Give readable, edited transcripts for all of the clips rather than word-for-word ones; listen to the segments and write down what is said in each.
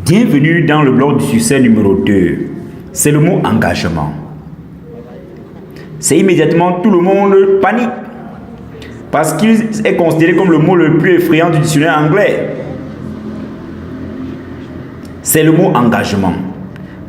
Bienvenue dans le blog du succès numéro 2. C'est le mot engagement. C'est immédiatement tout le monde panique parce qu'il est considéré comme le mot le plus effrayant du dictionnaire anglais. C'est le mot engagement.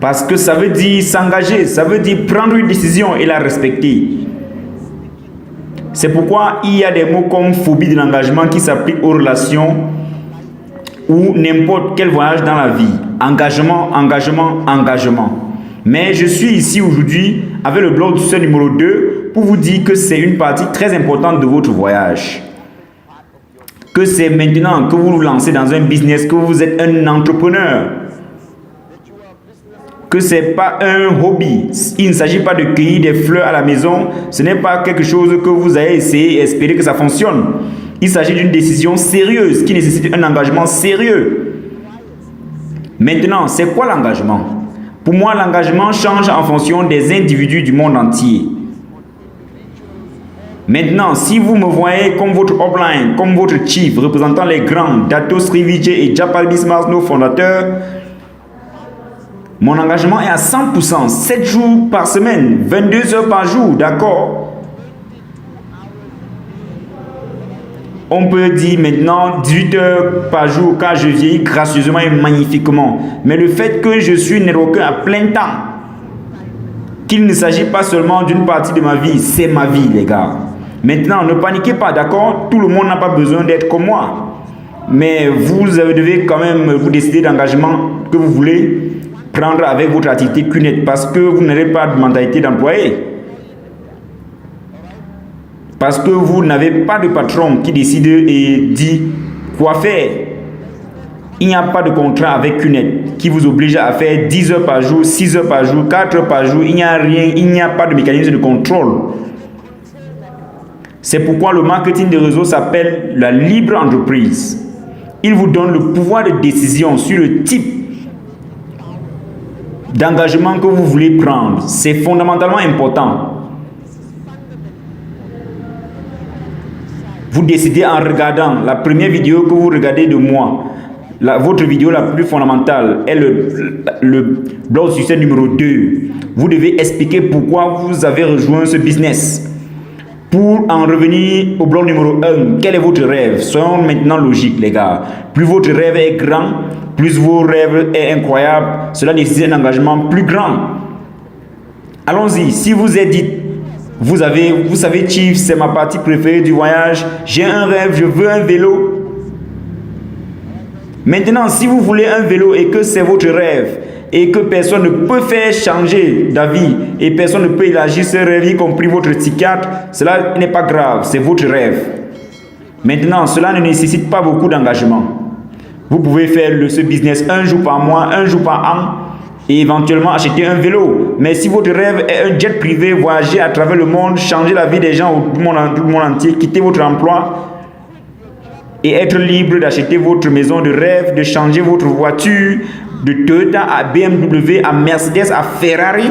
Parce que ça veut dire s'engager, ça veut dire prendre une décision et la respecter. C'est pourquoi il y a des mots comme phobie de l'engagement qui s'appliquent aux relations ou n'importe quel voyage dans la vie. Engagement, engagement, engagement. Mais je suis ici aujourd'hui avec le blog du succès numéro 2 pour vous dire que c'est une partie très importante de votre voyage. Que c'est maintenant que vous vous lancez dans un business, que vous êtes un entrepreneur. Que ce n'est pas un hobby. Il ne s'agit pas de cueillir des fleurs à la maison. Ce n'est pas quelque chose que vous allez essayer et espérer que ça fonctionne. Il s'agit d'une décision sérieuse qui nécessite un engagement sérieux. Maintenant, c'est quoi l'engagement? Pour moi, l'engagement change en fonction des individus du monde entier. Maintenant, si vous me voyez comme votre upline, comme votre chief, représentant les grands, Dato Sri Vijay et Japal Bismarck, nos fondateurs, mon engagement est à 100%, 7 jours par semaine, 22 heures par jour, d'accord? On peut dire maintenant 18 heures par jour car je vieillis gracieusement et magnifiquement. Mais le fait que je suis networker à plein temps, qu'il ne s'agit pas seulement d'une partie de ma vie, c'est ma vie les gars. Maintenant, ne paniquez pas, d'accord? Tout le monde n'a pas besoin d'être comme moi. Mais vous devez quand même vous décider d'engagement que vous voulez prendre avec votre activité QNET parce que vous n'avez pas de mentalité d'employé. Parce que vous n'avez pas de patron qui décide et dit quoi faire. Il n'y a pas de contrat avec QNET qui vous oblige à faire 10 heures par jour, 6 heures par jour, 4 heures par jour. Il n'y a rien, il n'y a pas de mécanisme de contrôle. C'est pourquoi le marketing des réseaux s'appelle la libre entreprise. Il vous donne le pouvoir de décision sur le type d'engagement que vous voulez prendre. C'est fondamentalement important. Vous décidez en regardant la première vidéo que vous regardez de moi. Votre vidéo la plus fondamentale est le blog succès numéro 2. Vous devez expliquer pourquoi vous avez rejoint ce business. Pour en revenir au blog numéro 1, quel est votre rêve? Soyons maintenant logiques les gars. Plus votre rêve est grand, plus vos rêves est incroyable, cela nécessite un engagement plus grand. Allons-y, si vous êtes dit, vous savez Chief, c'est ma partie préférée du voyage, j'ai un rêve, je veux un vélo. Maintenant, si vous voulez un vélo et que c'est votre rêve, et que personne ne peut faire changer d'avis, et personne ne peut élargir ce rêve, y compris votre psychiatre, cela n'est pas grave, c'est votre rêve. Maintenant, cela ne nécessite pas beaucoup d'engagement. Vous pouvez faire ce business un jour par mois, un jour par an, et éventuellement acheter un vélo. Mais si votre rêve est un jet privé, voyager à travers le monde, changer la vie des gens du monde entier, quitter votre emploi et être libre d'acheter votre maison de rêve, de changer votre voiture de Toyota à BMW, à Mercedes, à Ferrari,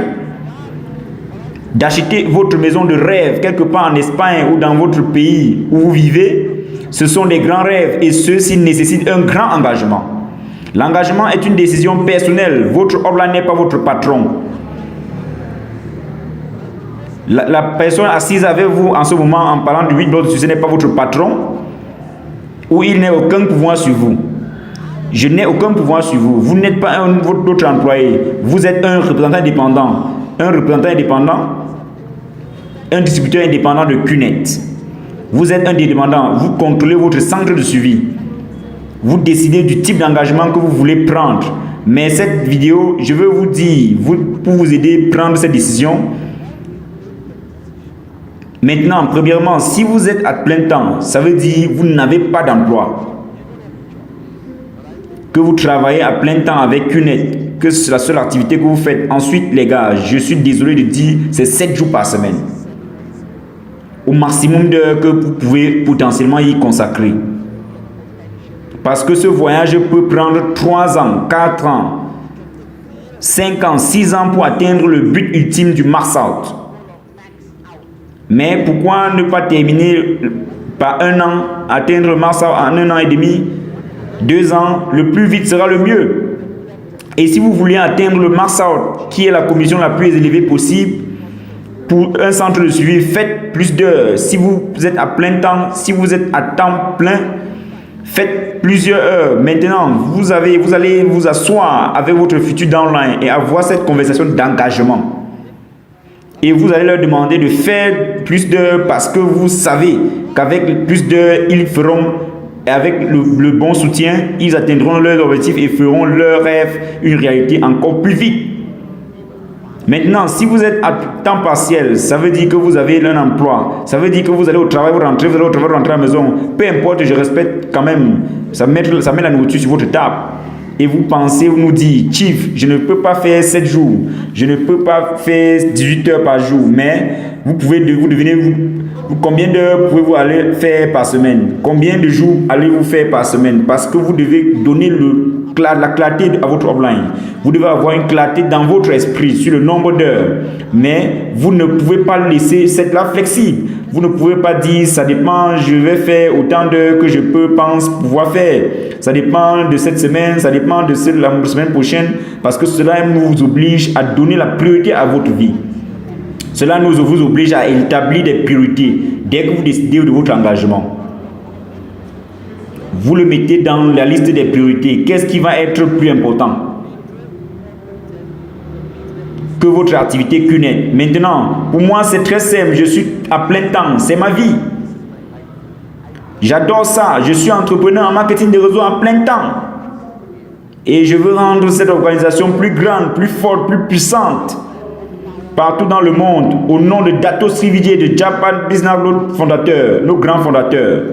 d'acheter votre maison de rêve quelque part en Espagne ou dans votre pays où vous vivez, ce sont des grands rêves et ceux-ci nécessitent un grand engagement. L'engagement est une décision personnelle. Votre upline n'est pas votre patron. La personne assise avec vous en ce moment en parlant du 8 blocs de succès n'est pas votre patron ou il n'a aucun pouvoir sur vous. Je n'ai aucun pouvoir sur vous. Vous n'êtes pas votre employé. Vous êtes un représentant indépendant. Un représentant indépendant, un distributeur indépendant de QNET. Vous êtes un indépendant. Vous contrôlez votre centre de suivi. Vous décidez du type d'engagement que vous voulez prendre. Mais cette vidéo, je veux vous dire, pour vous aider à prendre cette décision. Maintenant, premièrement, si vous êtes à plein temps, ça veut dire que vous n'avez pas d'emploi. Que vous travaillez à plein temps avec QNET, que c'est la seule activité que vous faites. Ensuite, les gars, je suis désolé de dire, c'est 7 jours par semaine. Au maximum d'heures que vous pouvez potentiellement y consacrer. Parce que ce voyage peut prendre 3 ans, 4 ans, 5 ans, 6 ans pour atteindre le but ultime du Max Out. Mais pourquoi ne pas terminer par 1 an, atteindre le Max Out en 1 an et demi? 2 ans, le plus vite sera le mieux. Et si vous voulez atteindre le max out, qui est la commission la plus élevée possible, pour un centre de suivi, faites plus d'heures. Si vous êtes à plein temps, si vous êtes à temps plein, faites plusieurs heures. Maintenant, vous allez vous asseoir avec votre futur downline et avoir cette conversation d'engagement. Et vous allez leur demander de faire plus d'heures parce que vous savez qu'avec plus d'heures, ils feront, avec le bon soutien, ils atteindront leurs objectifs et feront leur rêve une réalité encore plus vite. Maintenant, si vous êtes à temps partiel, ça veut dire que vous avez un emploi. Ça veut dire que vous allez au travail, vous rentrez, vous allez au travail, vous rentrez à la maison. Peu importe, je respecte quand même. Ça met la nourriture sur votre table. Et vous pensez, vous nous dites, Chief, je ne peux pas faire 7 jours. Je ne peux pas faire 18 heures par jour. Mais combien d'heures pouvez-vous aller faire par semaine? Combien de jours allez-vous faire par semaine? Parce que vous devez donner la clarté à votre offline. Vous devez avoir une clarté dans votre esprit sur le nombre d'heures. Mais vous ne pouvez pas laisser cette là flexible. Vous ne pouvez pas dire, ça dépend, je vais faire autant d'heures que je pense pouvoir faire. Ça dépend de cette semaine, ça dépend de la semaine prochaine, parce que cela nous oblige à donner la priorité à votre vie. Cela vous oblige à établir des priorités dès que vous décidez de votre engagement. Vous le mettez dans la liste des priorités. Qu'est-ce qui va être plus important que votre activité QNET? Maintenant, pour moi, c'est très simple. Je suis à plein temps. C'est ma vie. J'adore ça. Je suis entrepreneur en marketing de réseau en plein temps. Et je veux rendre cette organisation plus grande, plus forte, plus puissante partout dans le monde, au nom de Dato Srividya de Japan Business World fondateur, nos grands fondateurs.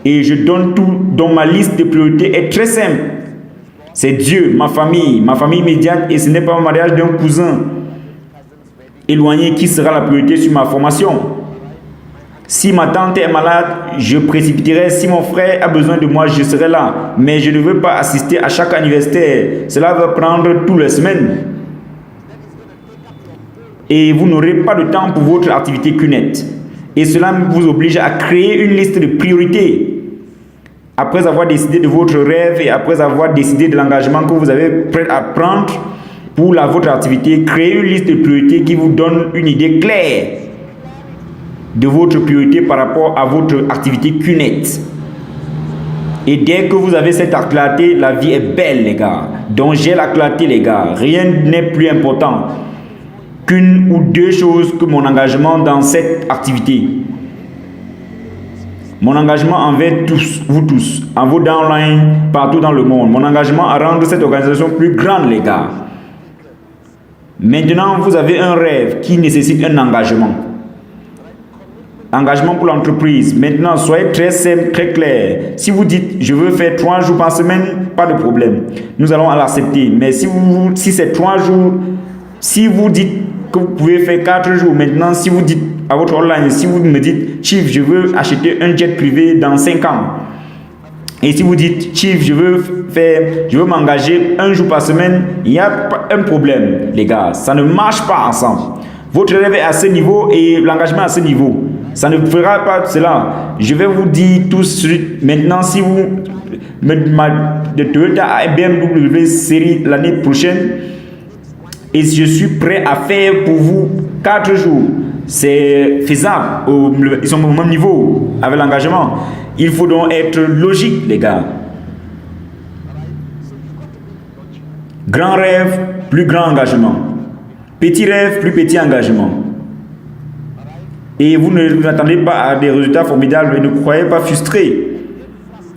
Et je donne tout, dont ma liste de priorités est très simple. C'est Dieu, ma famille immédiate, et ce n'est pas le mariage d'un cousin éloigné qui sera la priorité sur ma formation. Si ma tante est malade, je précipiterai. Si mon frère a besoin de moi, je serai là. Mais je ne veux pas assister à chaque anniversaire. Cela va prendre toutes les semaines. Et vous n'aurez pas de temps pour votre activité QNET. Et cela vous oblige à créer une liste de priorités. Après avoir décidé de votre rêve et après avoir décidé de l'engagement que vous avez prêt à prendre pour votre activité, créez une liste de priorités qui vous donne une idée claire de votre priorité par rapport à votre activité QNET. Et dès que vous avez cette clarté, la vie est belle, les gars. Donc j'ai la clarté, les gars. Rien n'est plus important qu'une ou deux choses que mon engagement dans cette activité. Mon engagement envers tous, vous tous, en vos downlines, partout dans le monde. Mon engagement à rendre cette organisation plus grande, les gars. Maintenant, vous avez un rêve qui nécessite un engagement. Engagement pour l'entreprise. Maintenant, soyez très simple, très clair. Si vous dites, je veux faire 3 jours par semaine, pas de problème. Nous allons l'accepter. Mais si c'est 3 jours, si vous dites que vous pouvez faire 4 jours, maintenant, si vous dites à votre online, si vous me dites, Chief, je veux acheter un jet privé dans 5 ans. Et si vous dites, Chief, je veux m'engager 1 jour par semaine, il y a pas un problème, les gars. Ça ne marche pas ensemble. Votre rêve est à ce niveau et l'engagement à ce niveau. Ça ne fera pas cela. Je vais vous dire tout de suite. Maintenant, si vous de Toyota à BMW série l'année prochaine, et je suis prêt à faire pour vous 4 jours. C'est faisable. Ils sont au même niveau avec l'engagement. Il faut donc être logique, les gars. Grand rêve, plus grand engagement. Petit rêve, plus petit engagement. Et vous n'attendez pas à des résultats formidables et ne croyez pas frustré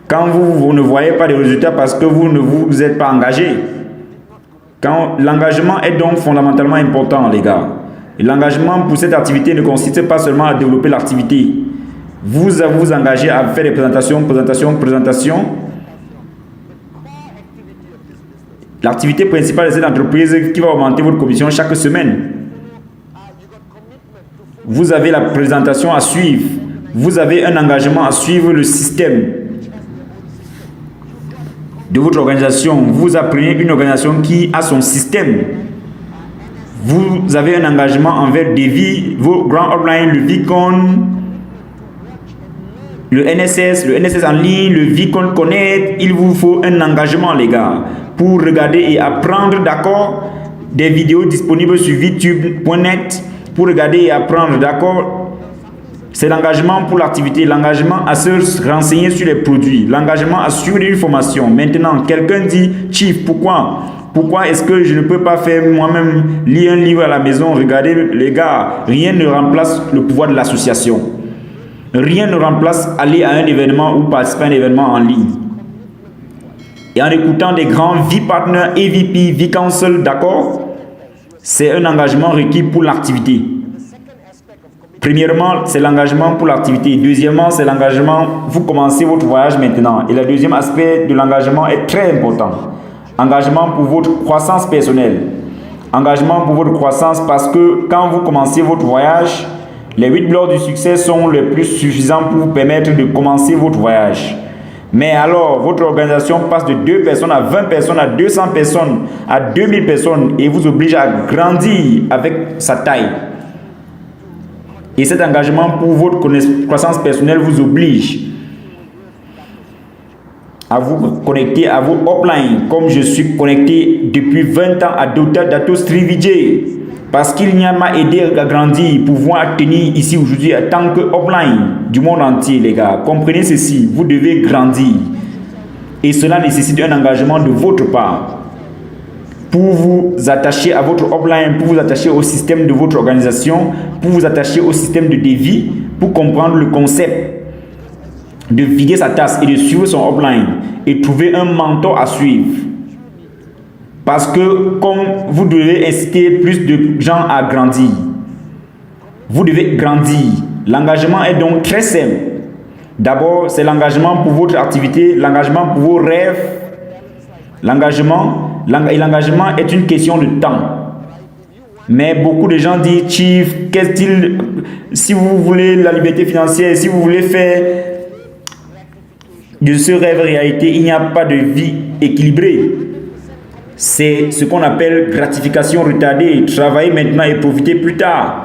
quand vous ne voyez pas de résultats parce que vous ne vous êtes pas engagé. Quand l'engagement est donc fondamentalement important, les gars. Et l'engagement pour cette activité ne consiste pas seulement à développer l'activité. Vous vous engagez à faire des présentations. L'activité principale de cette entreprise qui va augmenter votre commission chaque semaine. Vous avez la présentation à suivre. Vous avez un engagement à suivre le système de votre organisation. Vous apprenez une organisation qui a son système. Vous avez un engagement envers des vies, vos grands upline, le Vicon, le NSS en ligne, le Vicon Connect, il vous faut un engagement, les gars, pour regarder et apprendre, d'accord, des vidéos disponibles sur youtube.net, pour regarder et apprendre, d'accord. C'est l'engagement pour l'activité, l'engagement à se renseigner sur les produits, l'engagement à suivre une formation. Maintenant, quelqu'un dit, Chief, pourquoi est-ce que je ne peux pas faire moi-même lire un livre à la maison? Regardez, les gars, rien ne remplace le pouvoir de l'association. Rien ne remplace aller à un événement ou participer à un événement en ligne. Et en écoutant des grands V-Partners, EVP, V-Council, d'accord, c'est un engagement requis pour l'activité. Premièrement, c'est l'engagement pour l'activité. Deuxièmement, c'est l'engagement, vous commencez votre voyage maintenant. Et le deuxième aspect de l'engagement est très important. Engagement pour votre croissance personnelle. Engagement pour votre croissance parce que quand vous commencez votre voyage, les 8 blocs du succès sont les plus suffisants pour vous permettre de commencer votre voyage. Mais alors, votre organisation passe de 2 personnes à 20 personnes, à 200 personnes, à 2000 personnes et vous oblige à grandir avec sa taille. Et cet engagement pour votre croissance personnelle vous oblige à vous connecter à vos uplines, comme je suis connecté depuis 20 ans à Dato Srivijay, parce qu'il n'y a m'a aidé à grandir, pouvoir tenir ici aujourd'hui en tant que upline du monde entier, les gars. Comprenez ceci, vous devez grandir. Et cela nécessite un engagement de votre part pour vous attacher à votre upline, pour vous attacher au système de votre organisation, pour vous attacher au système de défi, pour comprendre le concept de vider sa tasse et de suivre son upline et trouver un mentor à suivre. Parce que comme vous devez inciter plus de gens à grandir, vous devez grandir. L'engagement est donc très simple. D'abord, c'est l'engagement pour votre activité, l'engagement pour vos rêves. L'engagement est une question de temps. Mais beaucoup de gens disent, Chief, si vous voulez la liberté financière, si vous voulez faire de ce rêve réalité, il n'y a pas de vie équilibrée. C'est ce qu'on appelle gratification retardée. Travailler maintenant et profiter plus tard.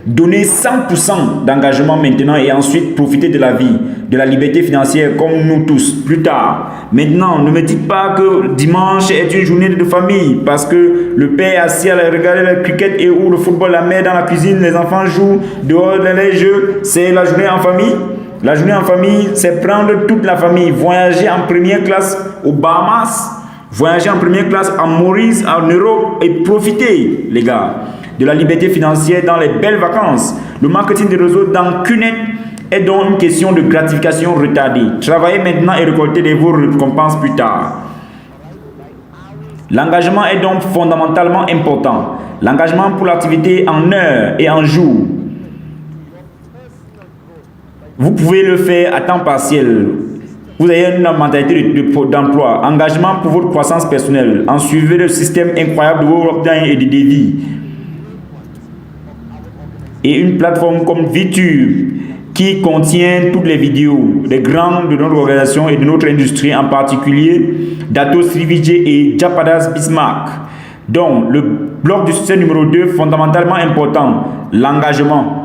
Donner 100% d'engagement maintenant et ensuite profiter de la vie, de la liberté financière comme nous tous plus tard. Maintenant, ne me dites pas que dimanche est une journée de famille parce que le père est assis à regarder le cricket et ou le football, la mère dans la cuisine, les enfants jouent dehors dans les jeux. C'est la journée en famille. La journée en famille, c'est prendre toute la famille, voyager en première classe aux Bahamas, voyager en première classe en Maurice, en Europe et profiter, les gars, de la liberté financière dans les belles vacances. Le marketing de réseau dans QNET est donc une question de gratification retardée. Travaillez maintenant et récoltez vos récompenses plus tard. L'engagement est donc fondamentalement important. L'engagement pour l'activité en heures et en jours. Vous pouvez le faire à temps partiel. Vous avez une mentalité d'emploi. Engagement pour votre croissance personnelle. En suivant le système incroyable de vos uptime et de dévi. Et une plateforme comme VTube qui contient toutes les vidéos des grands de notre organisation et de notre industrie, en particulier Dato Srivijay et Japadas Bismarck. Donc, le bloc du succès numéro 2, fondamentalement important, l'engagement.